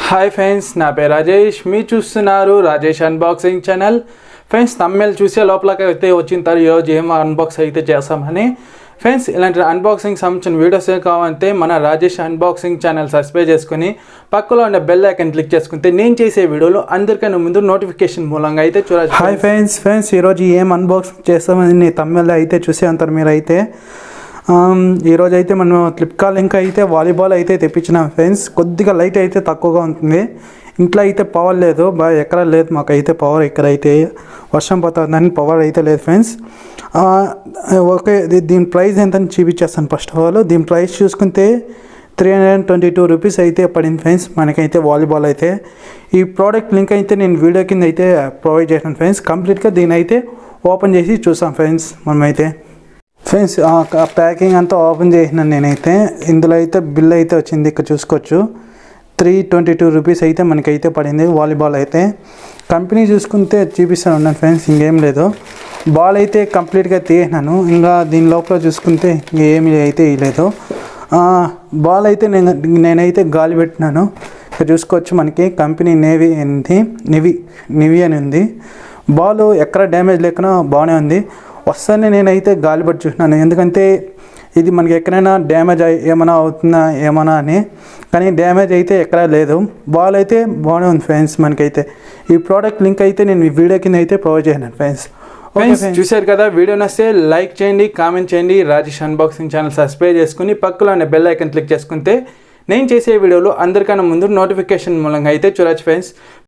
Hi friends, నా పేరు రాజేష్. మీరు చూస్తున్నారు రాజేష్ అన్బాక్సింగ్ ఛానల్. ఫ్రెండ్స్, తమిళ చూసే లోపలకి అయితే వచ్చిన తర్వాత ఈరోజు ఏం అన్బాక్స్ అయితే చేస్తామని. ఫ్రెండ్స్, ఇలాంటి అన్బాక్సింగ్ సంబంధించిన వీడియోస్ కావాలంటే మన రాజేష్ అన్బాక్సింగ్ ఛానల్ సబ్స్క్రైబ్ చేసుకుని పక్కలో ఉన్న బెల్ ఐకాన్ క్లిక్ చేసుకుంటే నేను చేసే వీడియోలు అందరికన్నా ముందు నోటిఫికేషన్ మూలంగా అయితే చూడొచ్చు. హాయ్ ఫ్రెండ్స్, ఈరోజు ఏం అన్బాక్సింగ్ చేస్తామని తమిళలో అయితే చూసే అంటారు మీరైతే. ఈరోజు అయితే మనం ఫ్లిప్కార్ట్ లింక్ అయితే వాలీబాల్ అయితే తెప్పించినాం ఫ్రెండ్స్. కొద్దిగా లైట్ అయితే తక్కువగా ఉంటుంది. ఇంట్లో అయితే పవర్ లేదు, బాగా ఎక్కడ లేదు మాకైతే పవర్. ఇక్కడైతే వర్షం పోతుందని పవర్ అయితే లేదు ఫ్రెండ్స్. ఓకే, దీని ప్రైస్ ఎంతని చూపించేస్తాను. ఫస్ట్ ఆఫ్ ఆల్ దీని ప్రైస్ చూసుకుంటే 322 రూపీస్ అయితే పడింది ఫ్రెండ్స్ మనకైతే వాలీబాల్ అయితే. ఈ ప్రోడక్ట్ లింక్ అయితే నేను వీడియో కింద అయితే ప్రొవైడ్ చేశాను ఫ్రెండ్స్. కంప్లీట్గా దీని అయితే ఓపెన్ చేసి చూసాం ఫ్రెండ్స్ మనమైతే. ఫ్రెండ్స్, ప్యాకింగ్ అంతా ఓపెన్ చేసినాను నేనైతే. ఇందులో అయితే బిల్ అయితే వచ్చింది, ఇక్కడ చూసుకోవచ్చు. 322 రూపీస్ అయితే మనకైతే పడింది వాలీబాల్ అయితే. కంపెనీ చూసుకుంటే చూపిస్తాను ఉన్నాను ఫ్రెండ్స్, ఇంకేం లేదు. బాల్ అయితే కంప్లీట్గా తీసినాను. ఇంకా దీని లోపల చూసుకుంటే ఏమి అయితే ఇవ్వలేదు. బాల్ అయితే నేనైతే గాలి పెట్టినాను. ఇక్కడ చూసుకోవచ్చు మనకి కంపెనీ నివియా అని ఉంది. బాల్ ఎక్కడ డ్యామేజ్ లేకుండా బాగానే ఉంది. వస్తానే నేనైతే గాలిపట్టి చూసినాను, ఎందుకంటే ఇది మనకి ఎక్కడైనా డ్యామేజ్ ఏమైనా అవుతుందా ఏమైనా అని. కానీ డ్యామేజ్ అయితే ఎక్కడా లేదు. బాల్ అయితే బాగానే ఉంది ఫ్రెండ్స్ మనకైతే. ఈ ప్రోడక్ట్ లింక్ అయితే నేను ఈ వీడియో కింద అయితే ప్రొవైడ్ చేశాను ఫ్రెండ్స్. ఫ్రెండ్స్, చూశారు కదా, వీడియో నచ్చితే లైక్ చేయండి, కామెంట్ చేయండి, రాజేష్ అన్బాక్సింగ్ ఛానల్ సబ్స్క్రైబ్ చేసుకుని పక్కలో ఉన్న బెల్ ఐకాన్ క్లిక్ చేసుకుంటే నేను చేసే వీడియోలు అందరికన్నా ముందు నోటిఫికేషన్ మూలంగా అయితే చూడొచ్చు ఫ్రెండ్స్.